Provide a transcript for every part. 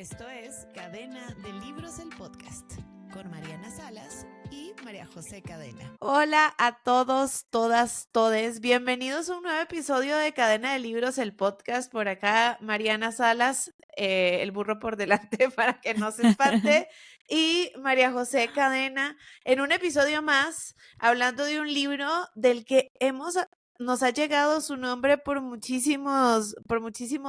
Esto es Cadena de Libros, el podcast, con Mariana Salas y María José Cadena. Hola a todos, todas, todes. Bienvenidos a un nuevo episodio de Cadena de Libros, el podcast. Por acá, Mariana Salas, el burro por delante para que no se espante, y María José Cadena, en un episodio más, hablando de un libro del que nos ha llegado su nombre por muchísimos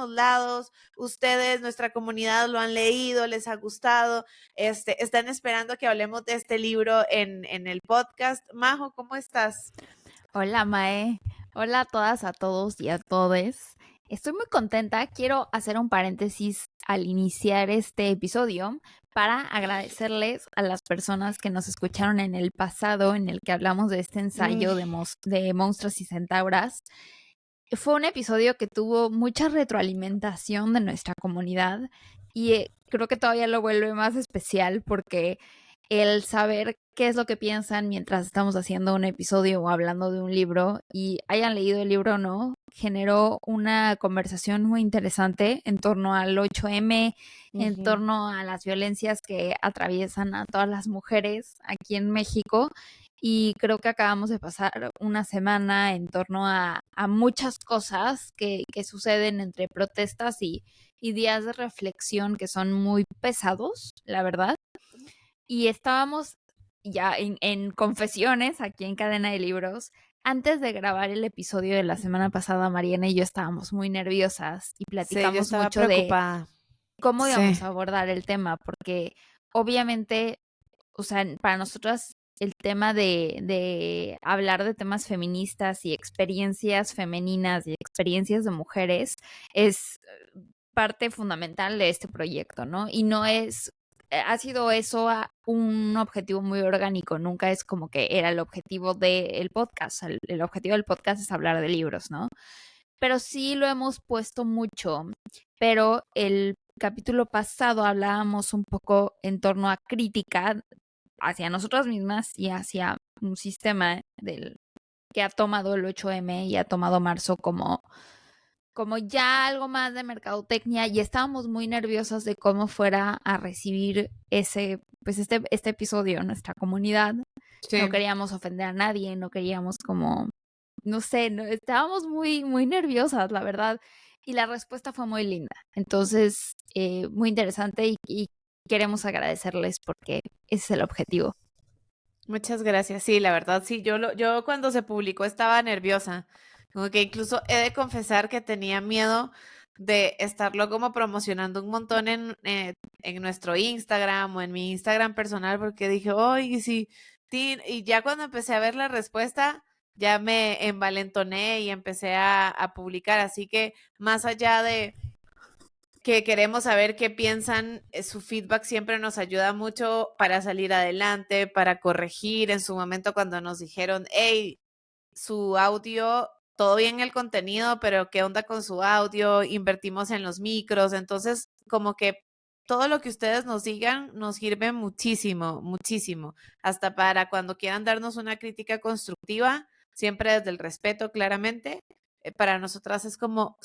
lados. Ustedes, nuestra comunidad, lo han leído, les ha gustado, están esperando que hablemos de este libro en el podcast. Majo, ¿cómo estás? Hola, Mae. Hola a todas, a todos y a todes. Estoy muy contenta. Quiero hacer un paréntesis al iniciar este episodio para agradecerles a las personas que nos escucharon en el pasado, en el que hablamos de este ensayo de monstruos y centauras. Fue un episodio que tuvo mucha retroalimentación de nuestra comunidad y creo que todavía lo vuelve más especial porque el saber qué es lo que piensan mientras estamos haciendo un episodio o hablando de un libro y hayan leído el libro o no, generó una conversación muy interesante en torno al 8M, en torno a las violencias que atraviesan a todas las mujeres aquí en México. Y creo que acabamos de pasar una semana en torno a muchas cosas que suceden entre protestas y días de reflexión que son muy pesados, la verdad. Y estábamos ya en confesiones aquí en Cadena de Libros. Antes de grabar el episodio de la semana pasada, Mariana y yo estábamos muy nerviosas y Sí, yo platicamos estaba mucho preocupada. de cómo íbamos Sí. a abordar el tema, porque obviamente, o sea, para nosotras el tema de hablar de temas feministas y experiencias femeninas y experiencias de mujeres es parte fundamental de este proyecto, ¿no? Y no es, ha sido eso un objetivo muy orgánico, nunca es como que era el objetivo del podcast. El objetivo del podcast es hablar de libros, ¿no? Pero sí lo hemos puesto mucho, pero el capítulo pasado hablábamos un poco en torno a crítica hacia nosotras mismas y hacia un sistema que ha tomado el 8M y ha tomado marzo como ya algo más de mercadotecnia, y estábamos muy nerviosas de cómo fuera a recibir este episodio en nuestra comunidad. Sí. No queríamos ofender a nadie, no queríamos no sé, estábamos muy, muy nerviosas, la verdad, y la respuesta fue muy linda. Entonces, muy interesante y queremos agradecerles porque ese es el objetivo. Muchas gracias. Sí, la verdad, sí, yo cuando se publicó estaba nerviosa. Como que incluso he de confesar que tenía miedo de estarlo como promocionando un montón en nuestro Instagram o en mi Instagram personal, porque dije, oye, sí, sí, y ya cuando empecé a ver la respuesta, ya me envalentoné y empecé a publicar. Así que más allá de que queremos saber qué piensan, su feedback siempre nos ayuda mucho para salir adelante, para corregir. En su momento cuando nos dijeron, hey, su audio, todo bien el contenido, pero ¿qué onda con su audio? Invertimos en los micros. Entonces, como que todo lo que ustedes nos digan nos sirve muchísimo, muchísimo. Hasta para cuando quieran darnos una crítica constructiva, siempre desde el respeto, claramente. Para nosotras es como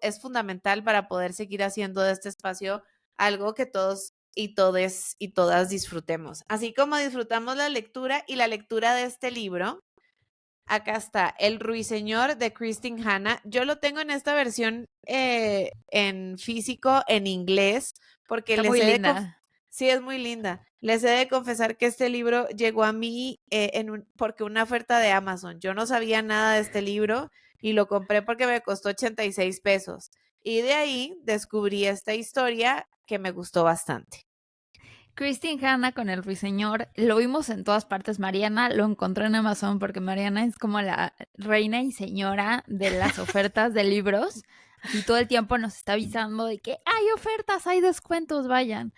es fundamental para poder seguir haciendo de este espacio algo que todos y todes y todas disfrutemos. Así como disfrutamos la lectura y la lectura de este libro, acá está El Ruiseñor de Christine Hanna. Yo lo tengo en esta versión en físico, en inglés, porque Está muy linda. sí, es muy linda. Les he de confesar que este libro llegó a mí porque una oferta de Amazon. Yo no sabía nada de este libro y lo compré porque me costó 86 pesos. Y de ahí descubrí esta historia que me gustó bastante. Christine Hanna con El Ruiseñor, lo vimos en todas partes. Mariana lo encontró en Amazon porque Mariana es como la reina y señora de las ofertas de libros. Así todo el tiempo nos está avisando de que hay ofertas, hay descuentos, vayan.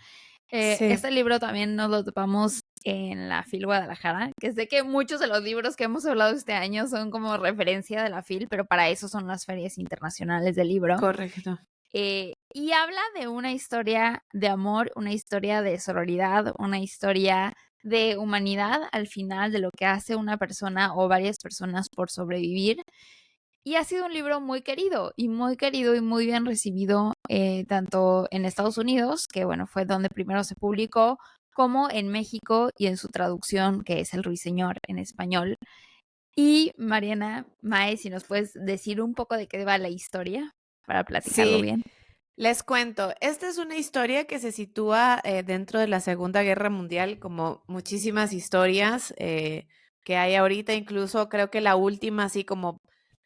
Sí. Este libro también nos lo topamos en la FIL Guadalajara, que sé que muchos de los libros que hemos hablado este año son como referencia de la FIL, pero para eso son las ferias internacionales del libro. Correcto. Y habla de una historia de amor, una historia de sororidad, una historia de humanidad al final, de lo que hace una persona o varias personas por sobrevivir. Y ha sido un libro muy querido y muy bien recibido, tanto en Estados Unidos, que bueno, fue donde primero se publicó, como en México y en su traducción, que es El Ruiseñor en español. Y Mariana Mae, si nos puedes decir un poco de qué va la historia para platicarlo Sí, bien. les cuento, esta es una historia que se sitúa dentro de la Segunda Guerra Mundial, como muchísimas historias que hay ahorita, incluso creo que la última así como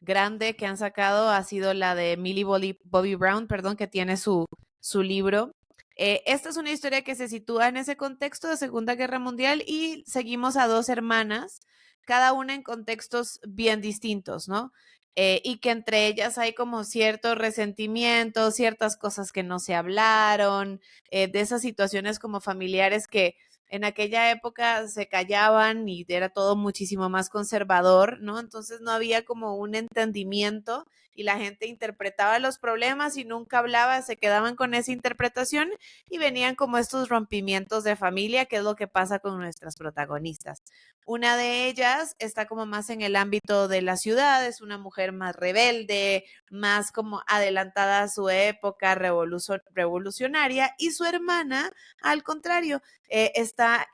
grande que han sacado ha sido la de Millie Bobby Brown, perdón, que tiene su libro. Esta es una historia que se sitúa en ese contexto de Segunda Guerra Mundial y seguimos a dos hermanas, cada una en contextos bien distintos, ¿no? Y que entre ellas hay como cierto resentimiento, ciertas cosas que no se hablaron, de esas situaciones como familiares que en aquella época se callaban y era todo muchísimo más conservador, ¿no? Entonces no había como un entendimiento y la gente interpretaba los problemas y nunca hablaba, se quedaban con esa interpretación y venían como estos rompimientos de familia, que es lo que pasa con nuestras protagonistas. Una de ellas está como más en el ámbito de la ciudad, es una mujer más rebelde, más como adelantada a su época revolucionaria, y su hermana, al contrario,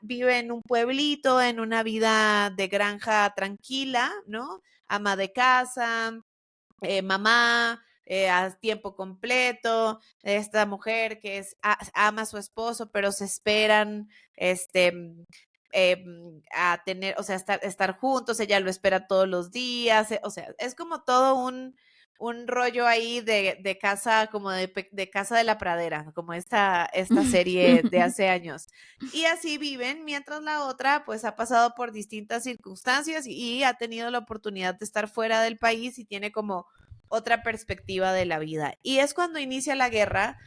vive en un pueblito, en una vida de granja tranquila, ¿no? Ama de casa, mamá, a tiempo completo, esta mujer que ama a su esposo, pero se esperan, a tener, o sea, estar juntos, ella lo espera todos los días, o sea, es como todo un rollo ahí de casa, como de casa de la pradera, como esta serie de hace años. Y así viven, mientras la otra pues ha pasado por distintas circunstancias y ha tenido la oportunidad de estar fuera del país y tiene como otra perspectiva de la vida. Y es cuando inicia la guerra,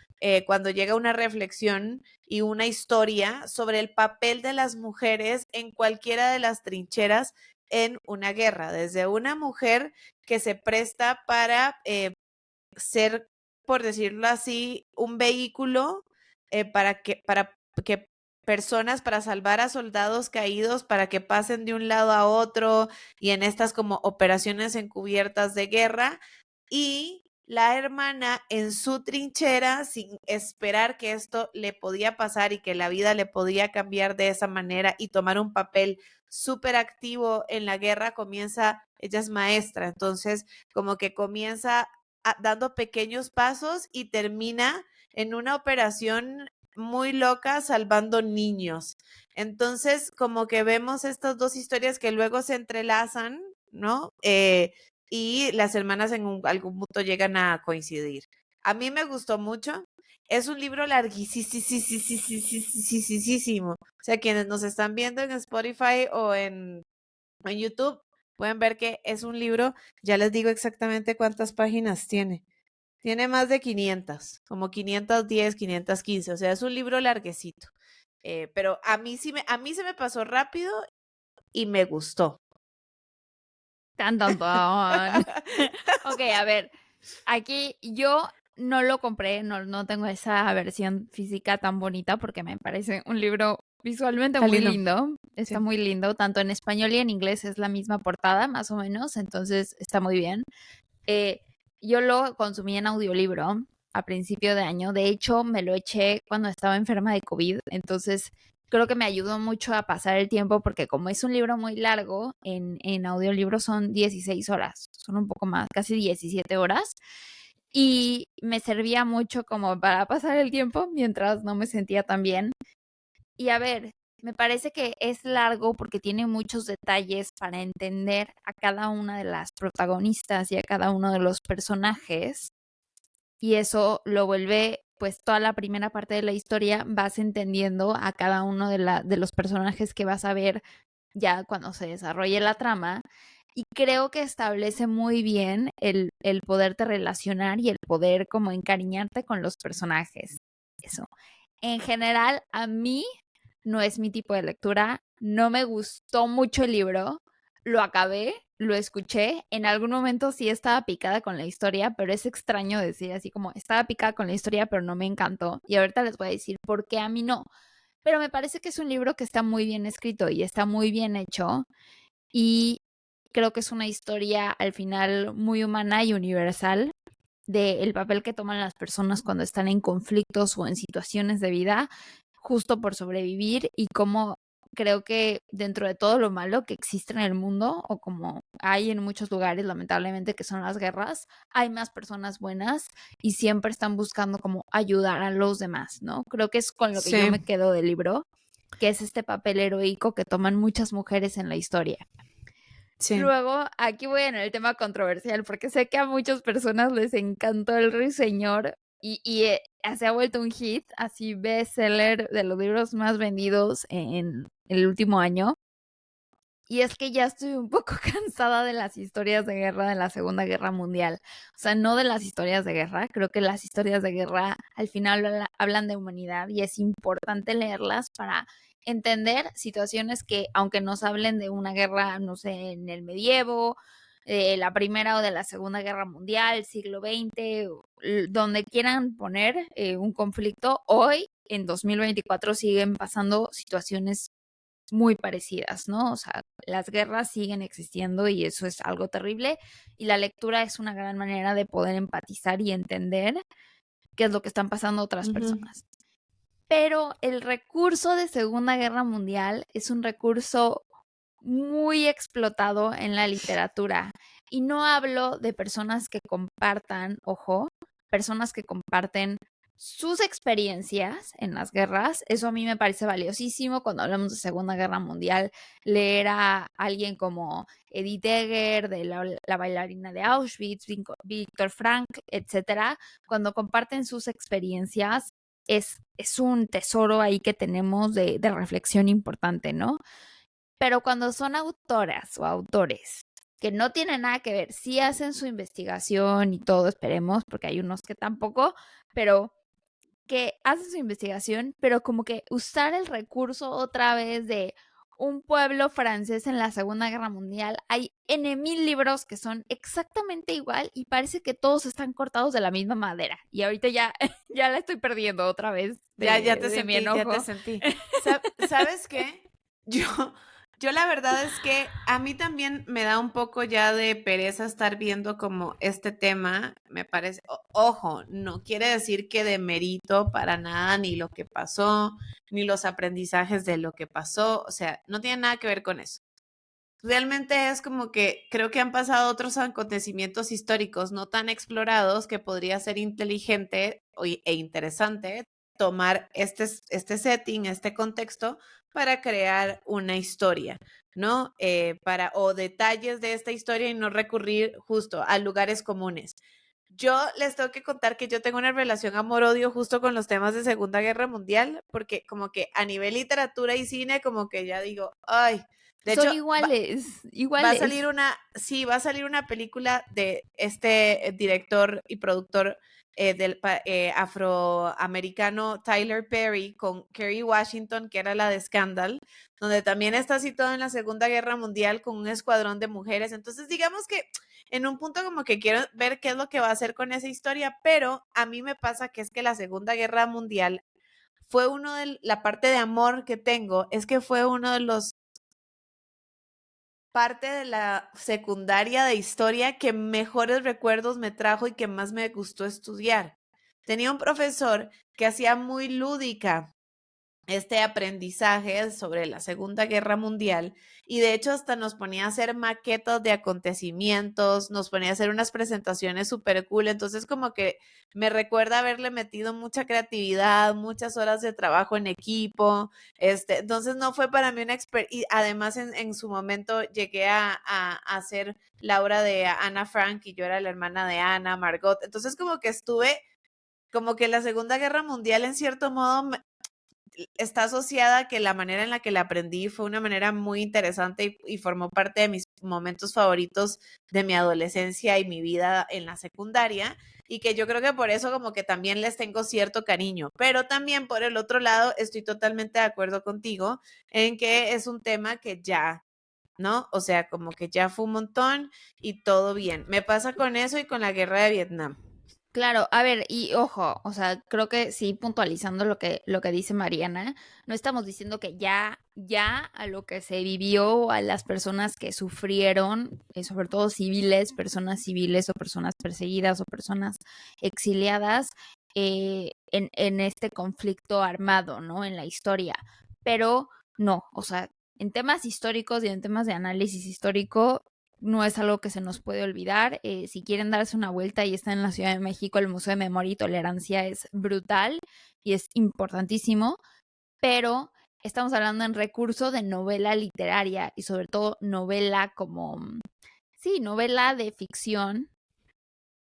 cuando llega una reflexión y una historia sobre el papel de las mujeres en cualquiera de las trincheras en una guerra, desde una mujer que se presta para ser, por decirlo así, un vehículo para que personas, para salvar a soldados caídos, para que pasen de un lado a otro y en estas como operaciones encubiertas de guerra, y la hermana en su trinchera sin esperar que esto le podía pasar y que la vida le podía cambiar de esa manera y tomar un papel súper activo en la guerra, ella es maestra, entonces como que comienza dando pequeños pasos y termina en una operación muy loca salvando niños. Entonces, como que vemos estas dos historias que luego se entrelazan, ¿no? Y las hermanas algún punto llegan a coincidir. A mí me gustó mucho. Es un libro larguísimo. O sea, quienes nos están viendo en Spotify o en YouTube pueden ver que es un libro, ya les digo exactamente cuántas páginas tiene. Tiene más de 500, como 510, 515, o sea, es un libro larguecito. Pero a mí se me pasó rápido y me gustó. Tan, tan, tan. Ok, a ver, aquí yo no lo compré, no tengo esa versión física tan bonita porque me parece un libro visualmente Está muy lindo. lindo. Está Sí. muy lindo, tanto en español y en inglés es la misma portada, más o menos, entonces está muy bien. Eh, yo lo consumí en audiolibro a principio de año. De hecho, me lo eché cuando estaba enferma de COVID. Entonces, creo que me ayudó mucho a pasar el tiempo porque como es un libro muy largo, en audiolibro son 16 horas. Son un poco más, casi 17 horas. Y me servía mucho como para pasar el tiempo mientras no me sentía tan bien. Y a ver, me parece que es largo porque tiene muchos detalles para entender a cada una de las protagonistas y a cada uno de los personajes. Y eso lo vuelve, pues toda la primera parte de la historia vas entendiendo a cada uno de los personajes que vas a ver ya cuando se desarrolle la trama. Y creo que establece muy bien el poderte relacionar y el poder como encariñarte con los personajes. Eso. En general, a mí no es mi tipo de lectura, no me gustó mucho el libro, lo acabé, lo escuché, en algún momento sí estaba picada con la historia, pero es extraño decir así como estaba picada con la historia, pero no me encantó. Y ahorita les voy a decir por qué a mí no. Pero me parece que es un libro que está muy bien escrito y está muy bien hecho. Y creo que es una historia al final muy humana y universal del papel que toman las personas cuando están en conflictos o en situaciones de vida justo por sobrevivir y cómo creo que dentro de todo lo malo que existe en el mundo o como hay en muchos lugares lamentablemente que son las guerras, hay más personas buenas y siempre están buscando como ayudar a los demás, ¿no? Creo que es con lo que yo Sí, me quedo del libro, que es este papel heroico que toman muchas mujeres en la historia. sí. Luego, aquí voy en el tema controversial, porque sé que a muchas personas les encantó El Ruiseñor y se ha vuelto un hit, así bestseller de los libros más vendidos en el último año. Y es que ya estoy un poco cansada de las historias de guerra de la Segunda Guerra Mundial. O sea, no de las historias de guerra. Creo que las historias de guerra al final hablan de humanidad y es importante leerlas para entender situaciones que, aunque nos hablen de una guerra, no sé, en el medievo, la Primera o de la Segunda Guerra Mundial, siglo XX, donde quieran poner un conflicto, hoy, en 2024, siguen pasando situaciones muy parecidas, ¿no? O sea, las guerras siguen existiendo y eso es algo terrible y la lectura es una gran manera de poder empatizar y entender qué es lo que están pasando otras Ujú. personas. Pero el recurso de Segunda Guerra Mundial es un recurso muy explotado en la literatura. Y no hablo de personas que compartan, ojo, personas que comparten sus experiencias en las guerras. Eso a mí me parece valiosísimo cuando hablamos de Segunda Guerra Mundial. Leer a alguien como Edith Egger, de la bailarina de Auschwitz, Víctor Frank, etcétera, cuando comparten sus experiencias, es un tesoro ahí que tenemos de reflexión importante, ¿no? Pero cuando son autoras o autores que no tienen nada que ver, sí hacen su investigación y todo, esperemos, porque hay unos que tampoco, pero que hacen su investigación, pero como que usar el recurso otra vez de un pueblo francés en la Segunda Guerra Mundial. Hay N mil libros que son exactamente igual y parece que todos están cortados de la misma madera. Y ahorita ya, ya la estoy perdiendo otra vez de mi Ya te enojo. sentí. ¿Sabes qué? Yo, yo la verdad es que a mí también me da un poco ya de pereza estar viendo como este tema, me parece, ojo, no quiere decir que demerito para nada ni lo que pasó, ni los aprendizajes de lo que pasó, o sea, no tiene nada que ver con eso. Realmente es como que creo que han pasado otros acontecimientos históricos no tan explorados que podría ser inteligente e interesante tomar este setting, este contexto para crear una historia, ¿no? O detalles de esta historia y no recurrir justo a lugares comunes. Yo les tengo que contar que yo tengo una relación amor-odio justo con los temas de Segunda Guerra Mundial, porque como que a nivel literatura y cine, como que ya digo, ay, de Son hecho, iguales, va a iguales. salir sí, va a salir una película de este director y productor afroamericano Tyler Perry con Kerry Washington, que era la de Scandal, donde también está situado en la Segunda Guerra Mundial con un escuadrón de mujeres. Entonces, digamos que en un punto como que quiero ver qué es lo que va a hacer con esa historia, pero a mí me pasa que es que la Segunda Guerra Mundial fue la parte de amor que tengo, es que fue uno de los parte de la secundaria de historia que mejores recuerdos me trajo y que más me gustó estudiar. Tenía un profesor que hacía muy lúdica este aprendizaje sobre la Segunda Guerra Mundial y de hecho hasta nos ponía a hacer maquetas de acontecimientos, nos ponía a hacer unas presentaciones súper cool, entonces como que me recuerda haberle metido mucha creatividad, muchas horas de trabajo en equipo, entonces no fue para mí una experiencia, y además en su momento llegué a ser Laura de Ana Frank y yo era la hermana de Ana, Margot, entonces como que estuve, como que la Segunda Guerra Mundial en cierto modo está asociada a que la manera en la que la aprendí fue una manera muy interesante y formó parte de mis momentos favoritos de mi adolescencia y mi vida en la secundaria y que yo creo que por eso como que también les tengo cierto cariño, pero también por el otro lado estoy totalmente de acuerdo contigo en que es un tema que ya, ¿no? O sea, como que ya fue un montón y todo bien. Me pasa con eso y con la guerra de Vietnam. Claro, a ver, y ojo, o sea, creo que sí, puntualizando lo que dice Mariana, no estamos diciendo que ya a lo que se vivió, a las personas que sufrieron, sobre todo personas civiles o personas perseguidas o personas exiliadas, en este conflicto armado, ¿no? En la historia. Pero no, o sea, en temas históricos y en temas de análisis histórico, no es algo que se nos puede olvidar. Si quieren darse una vuelta y está en la Ciudad de México, el Museo de Memoria y Tolerancia es brutal y es importantísimo, pero estamos hablando en recurso de novela literaria y sobre todo novela como, sí, novela de ficción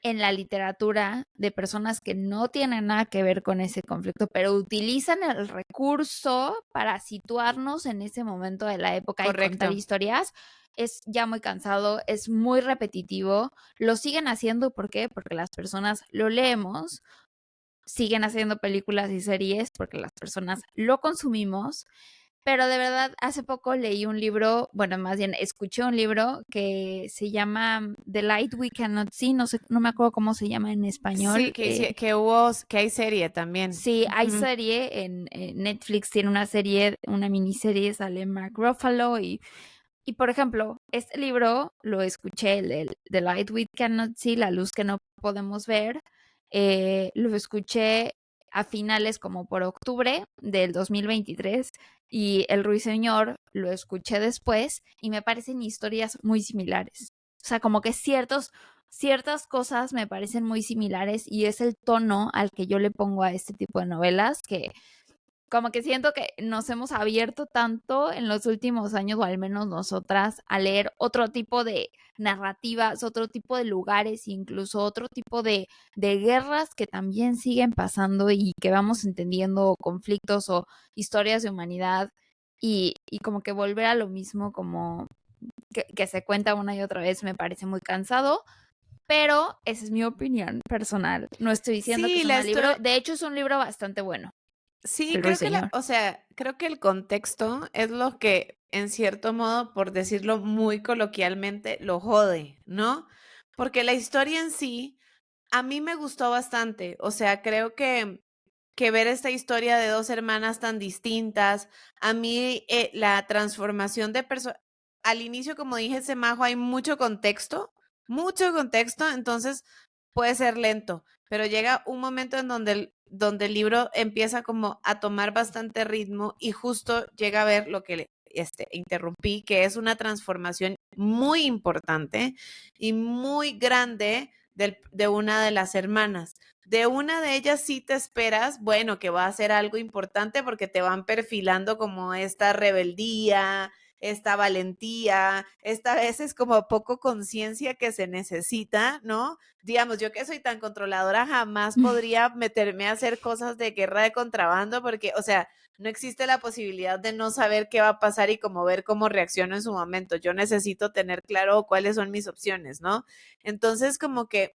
en la literatura de personas que no tienen nada que ver con ese conflicto, pero utilizan el recurso para situarnos en ese momento de la época y contar Correcto. historias, es ya muy cansado, es muy repetitivo. Lo siguen haciendo, ¿por qué? Porque las personas lo leemos, siguen haciendo películas y series porque las personas lo consumimos, pero de verdad, hace poco leí un libro, bueno, más bien escuché un libro que se llama The Light We Cannot See, no sé, no me acuerdo cómo se llama en Sí, español. que hay serie también. Sí, hay Ujú. serie en Netflix, tiene una serie, una miniserie, sale Mark Ruffalo y por ejemplo, este libro lo escuché, el The Light We Cannot See, la luz que no podemos ver, lo escuché a finales como por octubre del 2023 y El Ruiseñor lo escuché después y me parecen historias muy similares. O sea, como que ciertas cosas me parecen muy similares y es el tono al que yo le pongo a este tipo de novelas que como que siento que nos hemos abierto tanto en los últimos años, o al menos nosotras, a leer otro tipo de narrativas, otro tipo de lugares, incluso otro tipo de guerras que también siguen pasando y que vamos entendiendo conflictos o historias de humanidad y como que volver a lo mismo como que se cuenta una y otra vez me parece muy cansado. Pero esa es mi opinión personal. No estoy diciendo que Sí, es un mal libro. De hecho, es un libro bastante bueno, sí, El creo que Ruiseñor. o sea, creo que el contexto es lo que, en cierto modo, por decirlo muy coloquialmente, lo jode, ¿no? Porque la historia en sí, a mí me gustó bastante. O sea, creo que ver esta historia de dos hermanas tan distintas, a mí la transformación de personas, al inicio, como dije, Semajo, hay mucho contexto, entonces puede ser lento, pero llega un momento en donde el libro empieza como a tomar bastante ritmo y justo llega a ver lo que interrumpí, que es una transformación muy importante y muy grande de una de las hermanas. De una de ellas sí te esperas, bueno, que va a ser algo importante porque te van perfilando como esta rebeldía, esta valentía, esta vez es como poco conciencia que se necesita, ¿no? Digamos, yo que soy tan controladora jamás podría meterme a hacer cosas de guerra de contrabando porque, o sea, no existe la posibilidad de no saber qué va a pasar y cómo ver cómo reacciono en su momento. Yo necesito tener claro cuáles son mis opciones, ¿no? Entonces, como que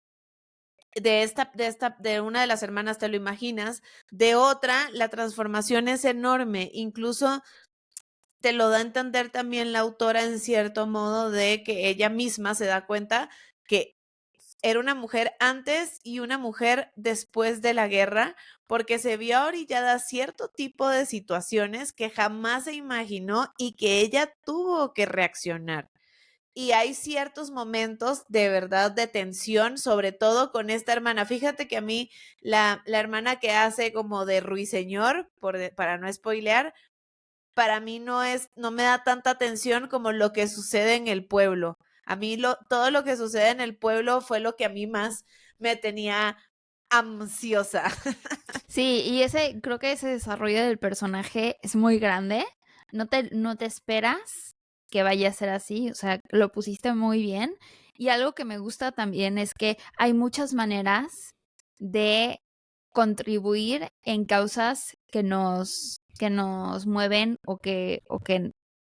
de una de las hermanas te lo imaginas, de otra, la transformación es enorme, incluso te lo da a entender también la autora en cierto modo de que ella misma se da cuenta que era una mujer antes y una mujer después de la guerra, porque se vio orillada a cierto tipo de situaciones que jamás se imaginó y que ella tuvo que reaccionar. Y hay ciertos momentos de verdad de tensión, sobre todo con esta hermana. Fíjate que a mí la hermana que hace como de ruiseñor, para no spoilear, para mí no me da tanta tensión como lo que sucede en el pueblo. A mí todo lo que sucede en el pueblo fue lo que a mí más me tenía ansiosa. Sí, y creo que ese desarrollo del personaje es muy grande. No te esperas que vaya a ser así. O sea, lo pusiste muy bien. Y algo que me gusta también es que hay muchas maneras de contribuir en causas que nos mueven o que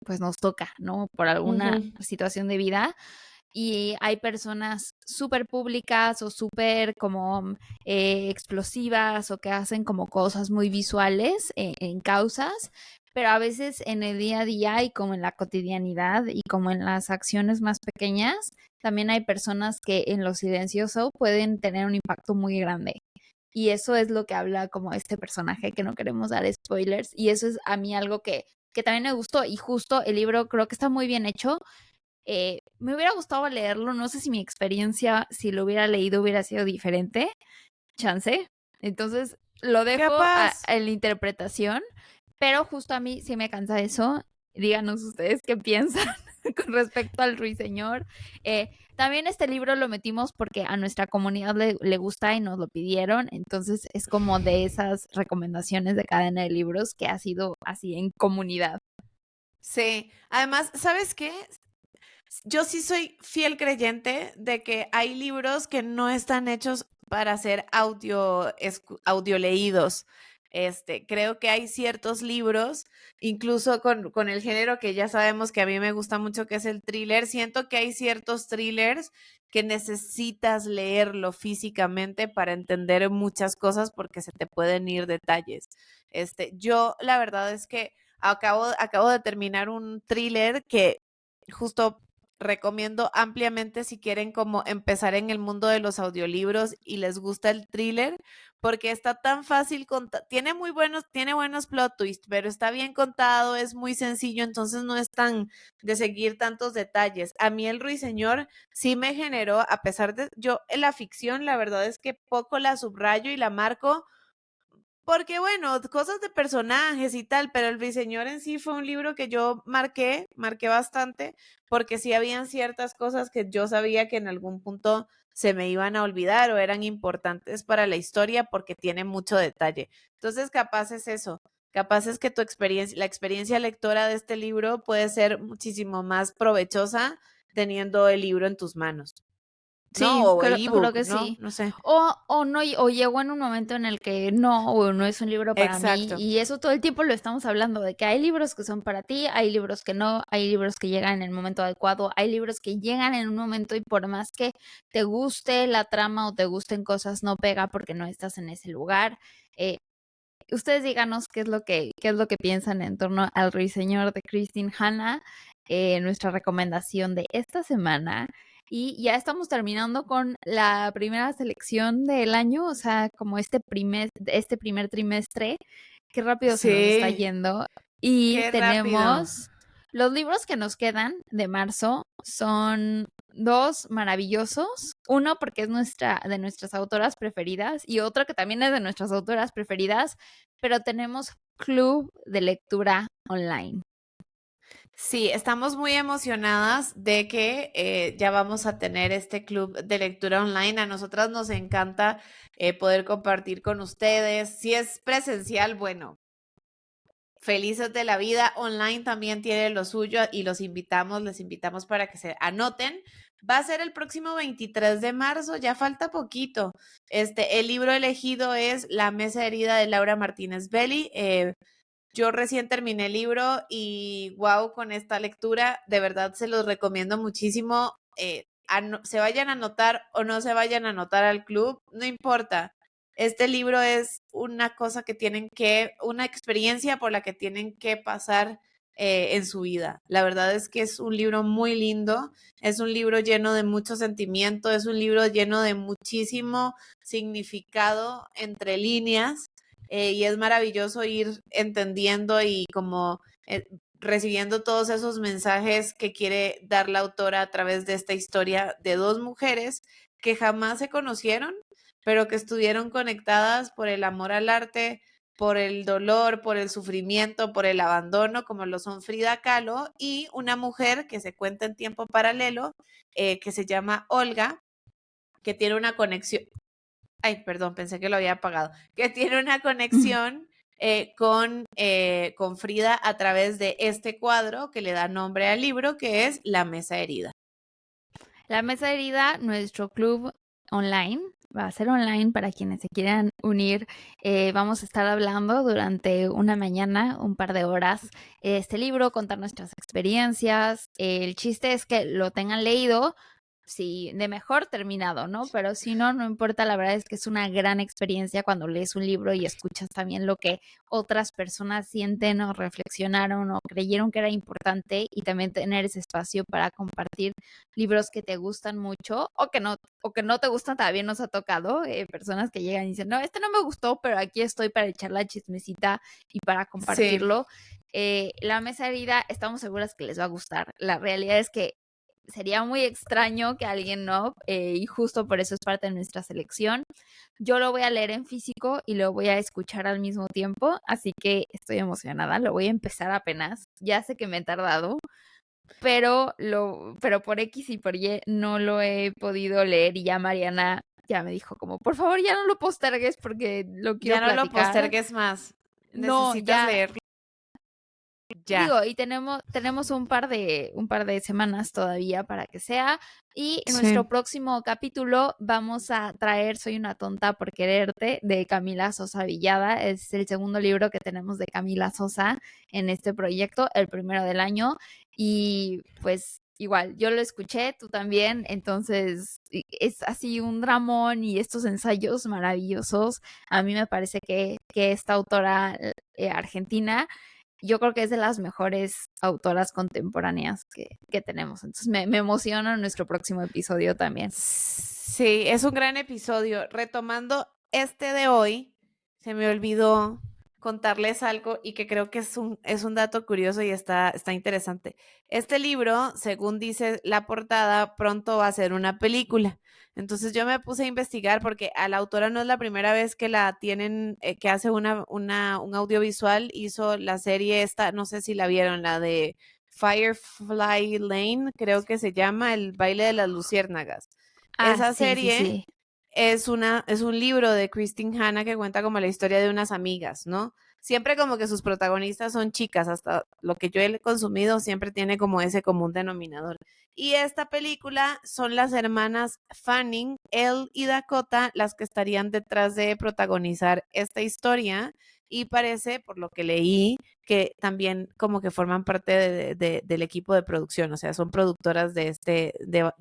pues nos toca, ¿no? Por alguna Ujú. situación de vida y hay personas súper públicas o súper como explosivas o que hacen como cosas muy visuales en causas, pero a veces en el día a día y como en la cotidianidad y como en las acciones más pequeñas, también hay personas que en lo silencioso pueden tener un impacto muy grande. Y eso es lo que habla como este personaje, que no queremos dar spoilers. Y eso es a mí algo que también me gustó. Y justo el libro creo que está muy bien hecho. Me hubiera gustado leerlo. No sé si mi experiencia, si lo hubiera leído, hubiera sido diferente. Chance. Entonces lo dejo a Capaz. la interpretación. Pero justo a mí sí me cansa eso. Díganos ustedes qué piensan con respecto al Ruiseñor. También este libro lo metimos porque a nuestra comunidad le gusta y nos lo pidieron. Entonces es como de esas recomendaciones de cadena de libros que ha sido así en comunidad. Sí. Además, ¿sabes qué? Yo sí soy fiel creyente de que hay libros que no están hechos para ser audio leídos. Creo que hay ciertos libros, incluso con el género que ya sabemos que a mí me gusta mucho, que es el thriller. Siento que hay ciertos thrillers que necesitas leerlo físicamente para entender muchas cosas porque se te pueden ir detalles. Yo la verdad es que acabo de terminar un thriller que justo recomiendo ampliamente si quieren como empezar en el mundo de los audiolibros y les gusta el thriller, porque está tan fácil, tiene buenos plot twists, pero está bien contado, es muy sencillo, entonces no es tan de seguir tantos detalles. A mí el Ruiseñor sí me generó, a pesar de yo en la ficción, la verdad es que poco la subrayo y la marco, porque bueno, cosas de personajes y tal, pero El Ruiseñor en sí fue un libro que yo marqué bastante, porque sí habían ciertas cosas que yo sabía que en algún punto se me iban a olvidar o eran importantes para la historia porque tiene mucho detalle. Entonces, capaz es eso, capaz es que la experiencia lectora de este libro puede ser muchísimo más provechosa teniendo el libro en tus manos, ¿no? Sí, O el creo ebook, que ¿no? sí. No sé. O no, o llegó en un momento en el que no, o no es un libro para mí. Exacto. Y eso todo el tiempo lo estamos hablando, de que hay libros que son para ti, hay libros que no, hay libros que llegan en el momento adecuado, hay libros que llegan en un momento y por más que te guste la trama o te gusten cosas, no pega porque no estás en ese lugar. Ustedes díganos qué es lo que piensan en torno al Ruiseñor de Christine Hanna, nuestra recomendación de esta semana. Y ya estamos terminando con la primera selección del año, o sea, como este primer trimestre. Qué rápido se nos está Sí. yendo. Y Qué rápido. tenemos los libros que nos quedan de marzo son dos maravillosos. Uno porque es de nuestras autoras preferidas y otro que también es de nuestras autoras preferidas, pero tenemos club de lectura online. Sí, estamos muy emocionadas de que ya vamos a tener este club de lectura online. A nosotras nos encanta poder compartir con ustedes. Si es presencial, bueno, felices de la vida. Online también tiene lo suyo y les invitamos para que se anoten. Va a ser el próximo 23 de marzo, ya falta poquito. El libro elegido es La mesa herida de Laura Martínez Belli. Yo recién terminé el libro y wow, con esta lectura, de verdad se los recomiendo muchísimo. Se vayan a anotar o no se vayan a anotar al club, no importa. Este libro es una cosa una experiencia por la que tienen que pasar en su vida. La verdad es que es un libro muy lindo, es un libro lleno de mucho sentimiento, es un libro lleno de muchísimo significado entre líneas. Y es maravilloso ir entendiendo y como recibiendo todos esos mensajes que quiere dar la autora a través de esta historia de dos mujeres que jamás se conocieron, pero que estuvieron conectadas por el amor al arte, por el dolor, por el sufrimiento, por el abandono, como lo son Frida Kahlo y una mujer que se cuenta en tiempo paralelo, que se llama Olga, que tiene una conexión, ay, perdón, pensé que lo había apagado, que tiene una conexión con Frida a través de este cuadro que le da nombre al libro, que es La Mesa Herida. La mesa herida, nuestro club online, va a ser online para quienes se quieran unir. Vamos a estar hablando durante una mañana, un par de horas, este libro, contar nuestras experiencias. El chiste es que lo tengan leído, sí, de mejor terminado, ¿no? Pero si no, no importa, la verdad es que es una gran experiencia cuando lees un libro y escuchas también lo que otras personas sienten o reflexionaron o creyeron que era importante, y también tener ese espacio para compartir libros que te gustan mucho o que no te gustan. También nos ha tocado personas que llegan y dicen, no, este no me gustó, pero aquí estoy para echar la chismecita y para Sí, compartirlo. La mesa herida, estamos seguras que les va a gustar. La realidad es que sería muy extraño que alguien no, y justo por eso es parte de nuestra selección. Yo lo voy a leer en físico y lo voy a escuchar al mismo tiempo, así que estoy emocionada, lo voy a empezar apenas. Ya sé que me he tardado, pero por X y por Y no lo he podido leer, y ya Mariana ya me dijo como, por favor, ya no lo postergues porque lo quiero ya no lo platicar. postergues más. No, Necesitas ya. leerlo ya. Digo, y tenemos un par de semanas todavía para que sea. Y en Sí. nuestro próximo capítulo vamos a traer Soy una tonta por quererte, de Camila Sosa Villada. Es el segundo libro que tenemos de Camila Sosa en este proyecto, el primero del año. Y pues igual, yo lo escuché, tú también. Entonces es así un dramón y estos ensayos maravillosos. A mí me parece que esta autora argentina, yo creo que es de las mejores autoras contemporáneas que tenemos. Entonces me emociona nuestro próximo episodio también. Sí, es un gran episodio. Retomando este de hoy, se me olvidó contarles algo y que creo que es un dato curioso y está interesante. Este libro, según dice la portada, pronto va a ser una película. Entonces yo me puse a investigar porque a la autora no es la primera vez que la tienen, que hace un audiovisual. Hizo la serie esta, no sé si la vieron, la de Firefly Lane, creo que se llama, El baile de las luciérnagas. Ah, Esa sí, sí, serie sí. es un libro de Christine Hanna que cuenta como la historia de unas amigas, ¿no? Siempre como que sus protagonistas son chicas, hasta lo que yo he consumido siempre tiene como ese común denominador. Y esta película son las hermanas Fanning, Elle y Dakota las que estarían detrás de protagonizar esta historia, y parece, por lo que leí, que también como que forman parte del equipo de producción, o sea, son productoras de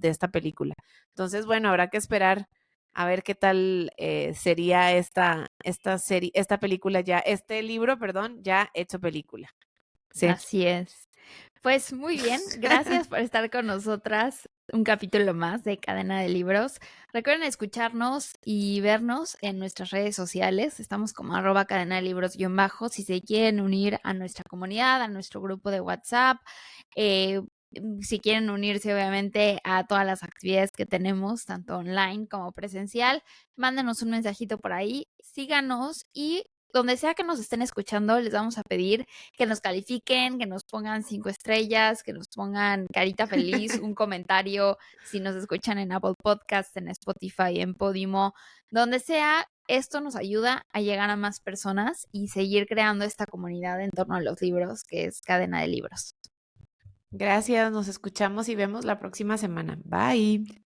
esta película. Entonces, bueno, habrá que esperar a ver qué tal sería esta serie, esta película ya, este libro, perdón, ya hecho película. Sí. Así es. Pues muy bien, gracias por estar con nosotras. Un capítulo más de Cadena de Libros. Recuerden escucharnos y vernos en nuestras redes sociales. Estamos como @cadena de libros _ si se quieren unir a nuestra comunidad, a nuestro grupo de WhatsApp. Si quieren unirse obviamente a todas las actividades que tenemos, tanto online como presencial, mándenos un mensajito por ahí, síganos, y donde sea que nos estén escuchando, les vamos a pedir que nos califiquen, que nos pongan 5 estrellas, que nos pongan carita feliz, un comentario, si nos escuchan en Apple Podcasts, en Spotify, en Podimo, donde sea. Esto nos ayuda a llegar a más personas y seguir creando esta comunidad en torno a los libros, que es Cadena de Libros. Gracias, nos escuchamos y vemos la próxima semana. Bye.